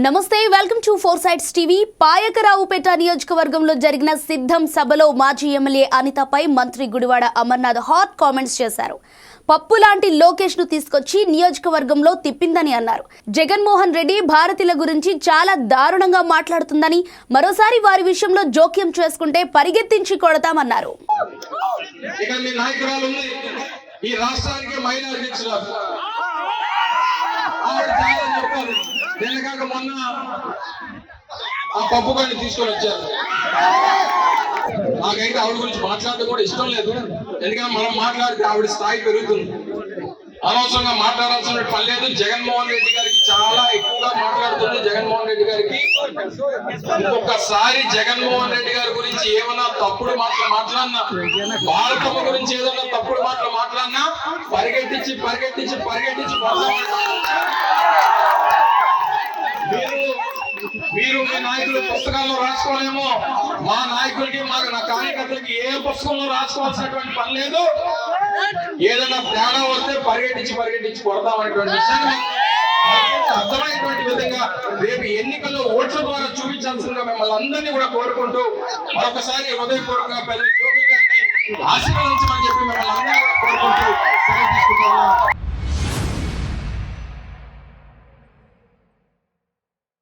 నమస్తే, welcome to four sides TV. Payakaraopeta నియోజకవర్గంలో జరిగిన సిద్ధం సభలో మాజీ ఎమ్మెల్యే అనితపై మంత్రి గుడివాడ అమర్నాథ్ హాట్ కామెంట్స్ చేశారు. పప్పు లాంటి లోకేష్ ను తీసుకొచ్చి నియోజకవర్గంలో తిప్పిందని అన్నారు. జగన్మోహన్ రెడ్డి భారతీయుల గురించి చాలా దారుణంగా మాట్లాడుతుందని, మరోసారి వారి విషయంలో జోక్యం చేసుకుంటే పరిగెత్తించి కొడతామన్నారు. మొన్న ఆ పప్పు కానీ తీసుకొని వచ్చారు. నాకైతే ఆవిడ గురించి మాట్లాడడం కూడా ఇష్టం లేదు, ఎందుకంటే మనం మాట్లాడితే ఆవిడ స్థాయి పెరుగుతుంది. అనవసరంగా మాట్లాడాల్సిన పని లేదు. జగన్మోహన్ రెడ్డి గారికి చాలా ఎక్కువగా మాట్లాడుతుంది. జగన్మోహన్ రెడ్డి గారికి ఇంకొకసారి జగన్మోహన్ రెడ్డి గారి గురించి ఏమన్నా తప్పుడు మాటలు మాట్లాడినా, భారతమ్మ గురించి ఏదన్నా తప్పుడు మాటలు మాట్లాడినా పరిగెట్టించి మీరు మీ నాయకులు పుస్తకాల్లో రాసుకోలేమో, మా నాయకులకి నా కార్యకర్తలకి ఏ పుస్తకంలో రాసుకోవాల్సినటువంటి పని లేదు. ఏదైనా తేడా వస్తే పరిగెట్టించి కొడతామనేటువంటి విషయాన్ని అర్థమైనటువంటి విధంగా రేపు ఎన్నికల్లో ఓట్ల ద్వారా చూపించాల్సిందిగా మిమ్మల్ని అందరినీ కూడా కోరుకుంటూ మరొకసారి హృదయపూర్వకంగా పెద్ద జోగి గారిని ఆశీర్వదించమని చెప్పి మిమ్మల్ని అందరినీ కూడా కోరుకుంటూ సెలవు తీసుకుంటున్నాను.